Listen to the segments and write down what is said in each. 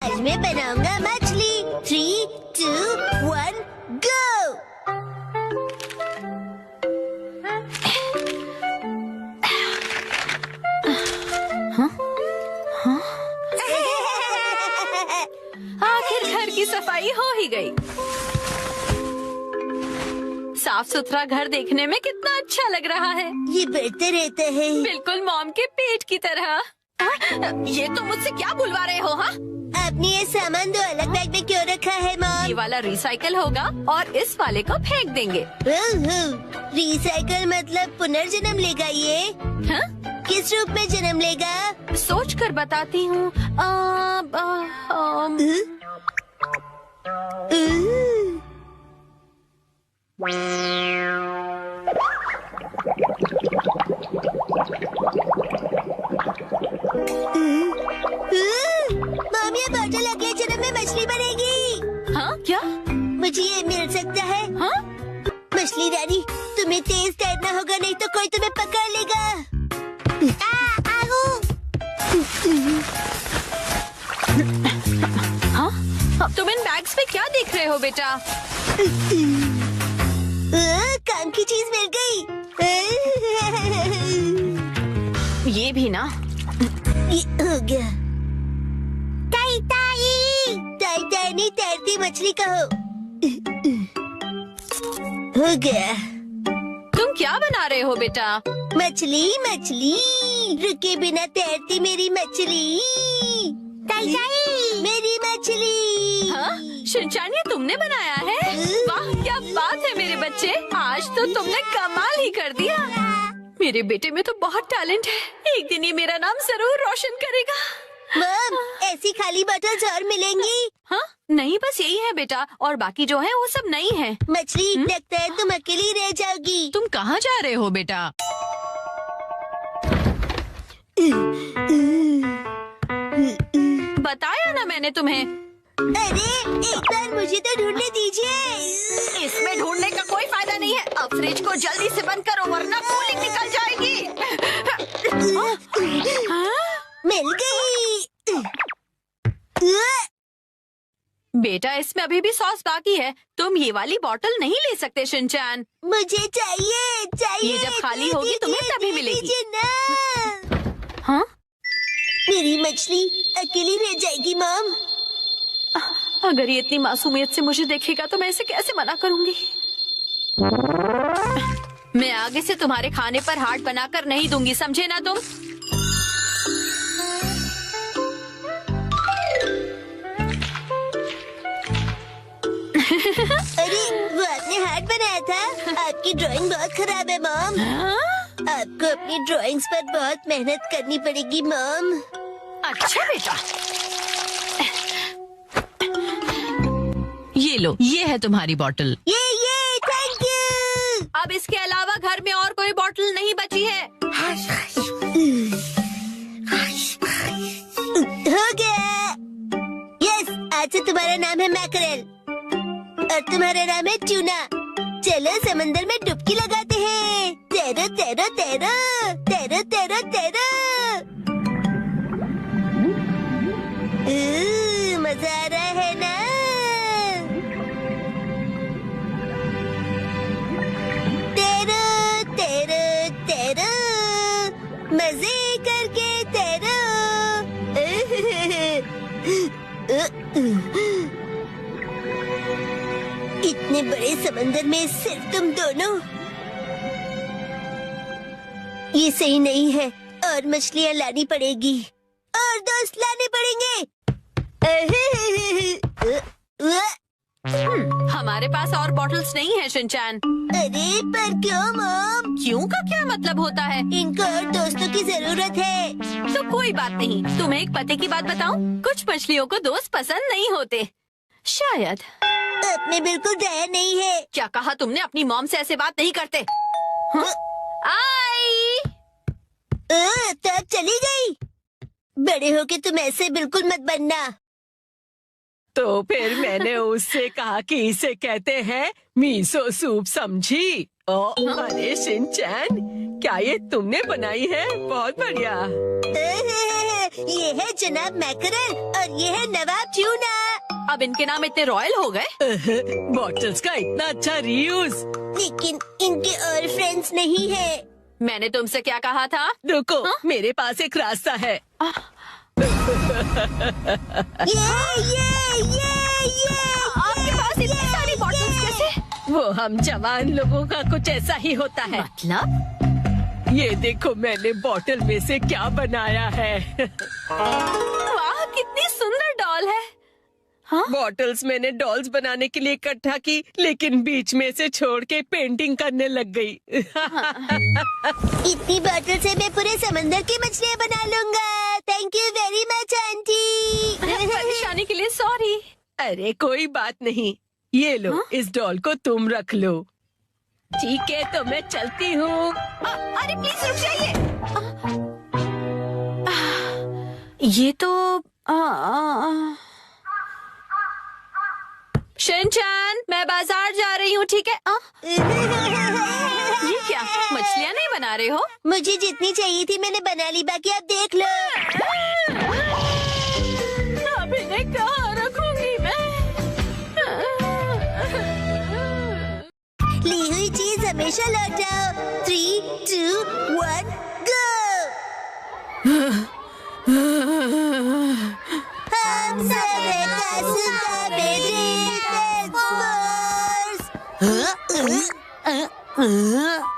आज मैं बनाऊंगा मछली। 3, 2, 1, गो। आखिर घर की सफाई हो ही गई। साफ सुथरा घर देखने में कितना अच्छा लग रहा है। ये बढ़ता रहता है। बिल्कुल मॉम के पेट की तरह। ये तुम मुझसे क्या बुलवा रहे हो? हाँ, आपने ये सामान दो अलग बैग में क्यों रखा है ये मॉम? वाला रिसाइकल होगा और इस वाले को फेंक देंगे। रिसाइकल मतलब पुनर्जन्म लेगा ये? हाँ? किस रूप में जन्म लेगा? सोच कर बताती हूँ। मॉम, ये बॉटल अगले जन्म में मछली बनेगी। हाँ क्या? मुझे ये मिल सकता है? हाँ? मछली रानी, तुम्हें तेज तैरना होगा, नहीं तो कोई तुम्हें पकड़ लेगा। हाँ? अब तुम इन बैग्स में क्या देख रहे हो बेटा? काम की चीज मिल गई। ये भी ना। ये हो गया। ताई ताई, ताई ताई नहीं, तैरती मछली कहो। हो गया। तुम क्या बना रहे हो बेटा? मछली मछली, रुके बिना तैरती मेरी मछली। ताई ताई, मेरी मछली। हाँ? शिनचैन, ये तुमने बनाया है? वाह, क्या बात है मेरे बच्चे, आज तो तुमने कमाल ही कर दिया। मेरे बेटे में तो बहुत टैलेंट है। एक दिन ये मेरा नाम जरूर रोशन करेगा। मॉम, ऐसी खाली बॉटल्स और मिलेंगी? हाँ? नहीं, बस यही है बेटा, और बाकी जो है वो सब नहीं है। मछली, लगता है तुम अकेली रह जाओगी। तुम कहाँ जा रहे हो बेटा? बताया ना मैंने तुम्हें। अरे, एक बार मुझे तो ढूंढने दीजिए। इसमें ढूंढने का कोई फायदा नहीं है। अब फ्रिज को जल्दी से बंद करो वरना कूलिंग निकल जाएगी। मिल गई। बेटा, इसमें अभी भी सॉस बाकी है। तुम ये वाली बोतल नहीं ले सकते शिनचैन। मुझे चाहिए चाहिए। ये जब खाली होगी तुम्हें तभी मिलेगी। दीजिए ना। हाँ? मेरी मछली अकेली रह जाएगी मॉम। अगर ये इतनी मासूमियत से मुझे देखेगा तो मैं इसे कैसे मना करूंगी? मैं आगे से तुम्हारे खाने पर हाथ बनाकर नहीं दूंगी, समझे ना तुम? अरे, वो आपने हार्ट बनाया था। आपकी ड्राइंग बहुत खराब है मॉम। आपको अपनी ड्राइंग्स पर बहुत मेहनत करनी पड़ेगी मॉम। अच्छा बेटा, ये लो, ये है तुम्हारी बोतल। ये थैंक यू। अब इसके अलावा घर में और कोई बोतल नहीं बची है। हो गया। यस, आज से तुम्हारा नाम है मैकरेल और तुम्हारा नाम है ट्यूना। चलो समंदर में डुबकी लगाते हैं। तैरो तैरो तैरो तैरो तैरो तैरो। मजा आ रहा है ना? तैरो तैरो तैरो, मजे करके तैरो। इतने बड़े समंदर में सिर्फ तुम दोनों? ये सही नहीं है, और मछलियाँ लानी पड़ेगी और दोस्त लाने पड़ेंगे। हमारे पास और बॉटल्स नहीं है शिनचैन। अरे, पर क्यों मॉम? क्यों का क्या मतलब होता है? इनको और दोस्तों की जरूरत है। तो कोई बात नहीं। तुम्हें एक पते की बात बताऊं? कुछ मछलियों को दोस्त पसंद नहीं होते, शायद। आप में बिल्कुल दया नहीं है। क्या कहा तुमने? अपनी मॉम से ऐसे बात नहीं करते। हाँ? आई। तब चली गई। बड़े होके तुम ऐसे बिल्कुल मत बनना। तो फिर मैंने उससे कहा कि इसे कहते हैं मीसो सूप, समझी? अरे शिनचैन, क्या ये तुमने बनाई है? बहुत बढ़िया। ये है जनाब मैकरल और ये है नवाब ट्यूना। अब इनके नाम इतने रॉयल हो गए। बॉटल्स का इतना अच्छा रीयूज। लेकिन इनके और फ्रेंड्स नहीं है। मैंने तुमसे क्या कहा था? रुको, हाँ? मेरे पास एक रास्ता है। ये आपके पास इतनी सारी बॉटल्स कैसे? वो हम जवान लोगों का कुछ ऐसा ही होता है। मतलब? ये देखो मैंने बॉटल में से क्या बनाया है। वाह, कितनी सुंदर डॉल है। हाँ? बॉटल्स मैंने डॉल्स बनाने के लिए इकट्ठा की, लेकिन बीच में से छोड़ के पेंटिंग करने लग गई। इतनी बॉटल से मैं पूरे समंदर की मछलियाँ बना लूँगा। Thank you very much aunty. परेशानी के लिए सॉरी। अरे कोई बात नहीं, ये लो। हाँ? इस डॉल को तुम रख लो। ठीक है, तो मैं चलती हूँ। अरे प्लीज रुक जाइए। ये तो शिनचैन, मैं बाजार जा रही हूँ, ठीक है? ये क्या, मछलियाँ नहीं बना रहे हो? मुझे जितनी चाहिए थी मैंने बना ली, बाकी आप देख लो। अब इन्हें कहाँ रखूंगी मैं? ली हुई चीज हमेशा लौटाओ। 3, 2, 1, गो। हम सब एक आसुदा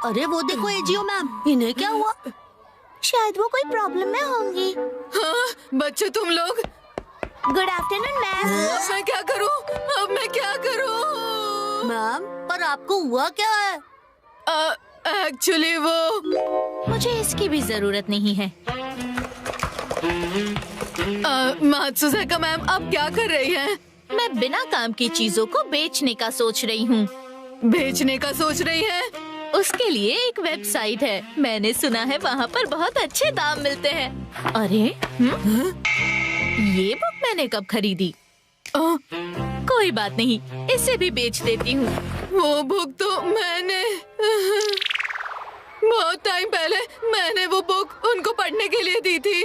अरे वो देखो एजियो मैम, इन्हें क्या हुआ? शायद वो कोई प्रॉब्लम में होंगी। बच्चे तुम लोग, गुड आफ्टरनून मैम। अब मैं क्या करूँ? अब मैं क्या करूँ? मैम, पर आपको हुआ क्या है? एक्चुअली वो मुझे इसकी भी जरूरत नहीं है। मात्सुज़ाका मैम, आप क्या कर रही हैं? मैं बिना काम की चीजों को बेचने का सोच रही हूँ। बेचने का सोच रही हैं? उसके लिए एक वेबसाइट है, मैंने सुना है वहाँ पर बहुत अच्छे दाम मिलते हैं। अरे ये बुक मैंने कब खरीदी? कोई बात नहीं, इसे भी बेच देती हूँ। वो बुक तो मैंने बहुत टाइम पहले मैंने वो बुक उनको पढ़ने के लिए दी थी।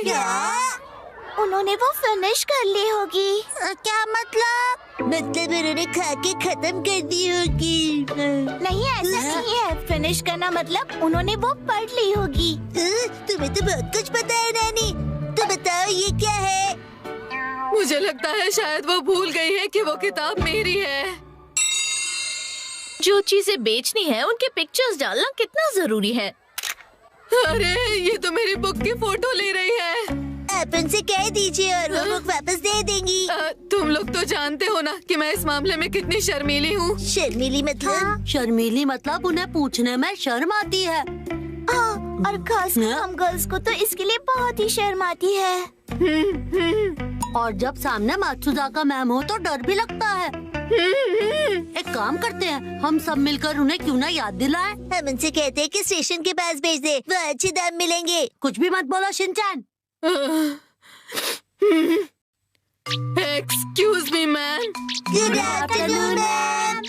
उन्होंने वो फिनिश कर ली होगी। क्या मतलब? मतलब उन्होंने खा के खत्म कर दी होगी। नहीं, ऐसा नहीं है। फिनिश करना मतलब उन्होंने वो पढ़ ली होगी। तुम्हें तो बहुत कुछ पता है नानी। तो बताओ ये क्या है? मुझे लगता है शायद वो भूल गई है कि वो किताब मेरी है। जो चीजें बेचनी है उनके पिक्चर्स डालना कितना जरूरी है। अरे ये तो मेरी बुक की फोटो ले रही है। आप उनसे कह दीजिए और वो बुक वापस दे देंगी। तुम लोग तो जानते हो ना कि मैं इस मामले में कितनी शर्मीली हूँ। शर्मीली मतलब? शर्मीली मतलब उन्हें पूछने में शर्म आती है। और खास हम गर्ल्स को तो इसके लिए बहुत ही शर्म आती है। और जब सामने मात्सुज़ाका मैम हो तो डर भी लगता है। एक काम करते हैं, हम सब मिलकर उन्हें क्यों ना याद दिलाएं? हम उनसे कहते हैं कि स्टेशन के पास भेज दे, वो अच्छे दाम मिलेंगे। कुछ भी मत बोलो Shinchan. Excuse me ma'am. Good afternoon ma'am.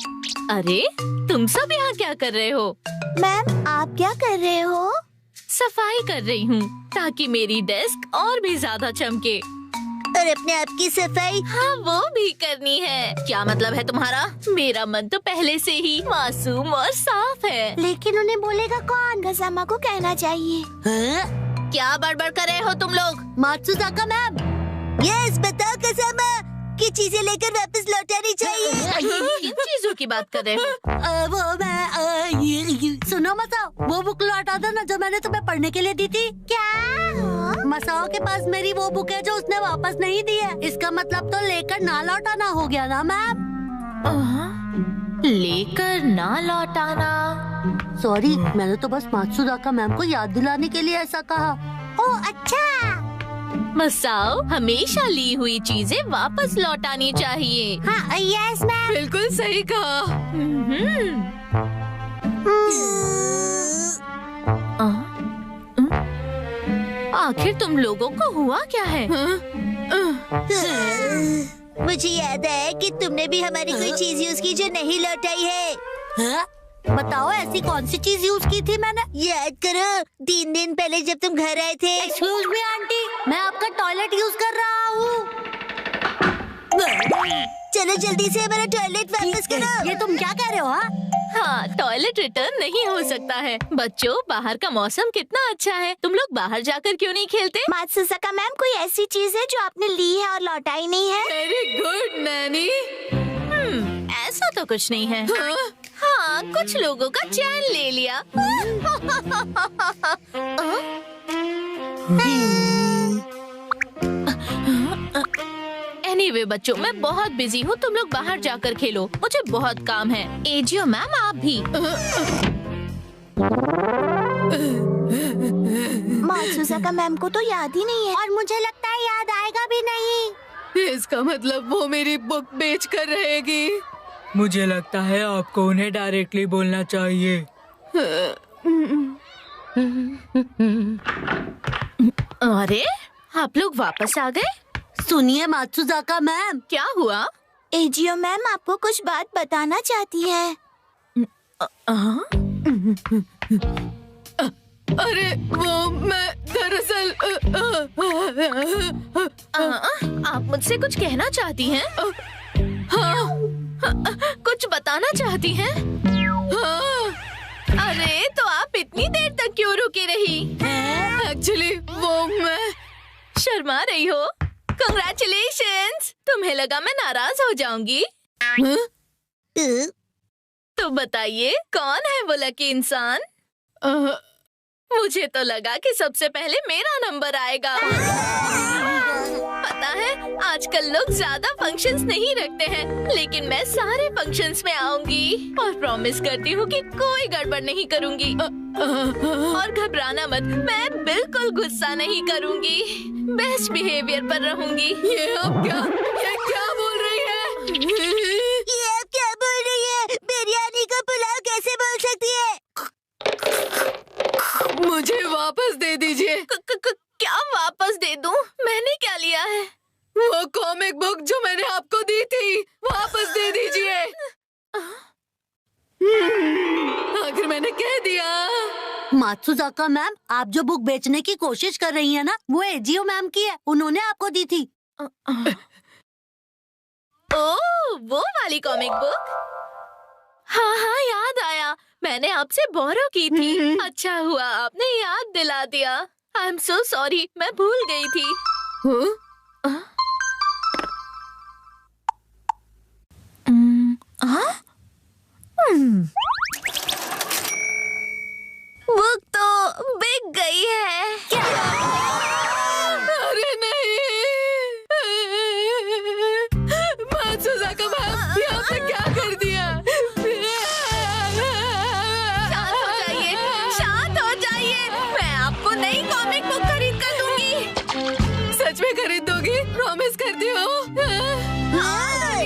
अरे तुम सब यहाँ क्या कर रहे हो? मैम आप क्या कर रहे हो? सफाई कर रही हूँ ताकि मेरी डेस्क और भी ज्यादा चमके। और अपने आप की सफाई? हाँ वो भी करनी है। क्या मतलब है तुम्हारा? मेरा मन तो पहले से ही मासूम और साफ है। लेकिन उन्हें बोलेगा कौन? गजामा को कहना चाहिए। क्या बड़बड़ कर रहे हो तुम लोग? मात्सुज़ाका मैम। यस, बताओ गजामा कि चीजें लेकर वापस लौटानी चाहिए। किन चीजों की बात कर रहे हो? वो मैं सुनो मसाओ, वो बुक लौटा दो ना जो मैंने तुम्हें पढ़ने के लिए दी थी। क्या? मसाओ के पास मेरी वो बुक है जो उसने वापस नहीं दी है। इसका मतलब तो लेकर ना लौटाना हो गया ना मैम? लेकर ना लौटाना। सॉरी, मैंने तो बस मात्सुज़ाका मैम को याद दिलाने के लिए ऐसा कहा। ओह अच्छा। मसाओ, हमेशा ली हुई चीजें वापस लौटानी चाहिए। हाँ यस मैम। बिल्कुल सही कहा। आखिर तुम लोगों को हुआ क्या है? मुझे याद है कि तुमने भी हमारी कोई चीज यूज की जो नहीं लौटाई है। बताओ ऐसी कौन सी चीज यूज की थी मैंने? याद करो 3 दिन पहले जब तुम घर आए थे। एक्सक्यूज मी आंटी, मैं आपका टॉयलेट यूज कर रहा हूँ। चलो जल्दी से हमारा टॉयलेट वापस करो। ये तुम क्या कह रहे हो? हाँ, टॉयलेट रिटर्न नहीं हो सकता है। बच्चों, बाहर का मौसम कितना अच्छा है, तुम लोग बाहर जाकर क्यों नहीं खेलते? मात्सुजाका मैम, कोई ऐसी चीज है जो आपने ली है और लौटाई नहीं है? Very good Naini. ऐसा तो कुछ नहीं है। हाँ, कुछ लोगों का चैन ले लिया। एनीवे बच्चों, मैं बहुत बिजी हूँ, तुम लोग बाहर जाकर खेलो, मुझे बहुत काम है। एजियो मैम, आप भी। मात्सुजाका मैम को तो याद ही नहीं है और मुझे लगता है याद आएगा भी नहीं। इसका मतलब वो मेरी बुक बेच कर रहेगी। मुझे लगता है आपको उन्हें डायरेक्टली बोलना चाहिए। अरे, आप लोग वापस आ गए? सुनिए मात्सुजाका मैम। क्या हुआ? एजियो मैम आपको कुछ बात बताना चाहती है। अरे वो मैं दरअसल आप मुझसे कुछ कहना चाहती हैं? हाँ, कुछ बताना चाहती हैं? हाँ, अरे तो आप इतनी देर तक क्यों रुकी रही? एक्चुअली वो मैं शर्मा रही हो। Congratulations! तुम्हें लगा मैं नाराज हो जाऊंगी? तो बताइए कौन है वो लकी इंसान? मुझे तो लगा कि सबसे पहले मेरा नंबर आएगा। पता है आजकल लोग ज्यादा फंक्शंस नहीं रखते हैं, लेकिन मैं सारे फंक्शंस में आऊंगी और प्रॉमिस करती हूँ कि कोई गड़बड़ नहीं करूंगी। और घबराना मत, मैं बिल्कुल गुस्सा नहीं करूंगी, बेस्ट बिहेवियर पर रहूंगी। ये क्या बोल रही है? ये आप क्या बोल रही है? बिरयानी का पुलाव कैसे बोल सकती है? मुझे वापस दे दीजिए। क्या वापस दे दूं? मैंने क्या लिया है? वो कॉमिक बुक जो मैंने आपको दी थी, वापस दे दीजिए। आखिर मैंने कह दिया। मात्सुजाका मैम, आप जो बुक बेचने की कोशिश कर रही हैं ना, वो एजियो मैम की है, उन्होंने आपको दी थी। ओह, वो वाली कॉमिक बुक? हाँ हाँ, याद आया, मैंने आपसे बोरो की थी। अच्छा हुआ आपने याद दिला दिया। आई एम सो सॉरी, मैं भूल गई थी। बुक तो बिक गई है। क्या? अरे नहीं, मात्सुजाका मैम, ये आपने क्या कर दिया? शांत हो जाइए, मैं आपको नई कॉमिक बुक खरीद कर दूंगी। सच में खरीद दोगी? प्रॉमिस करती हो? हाँ,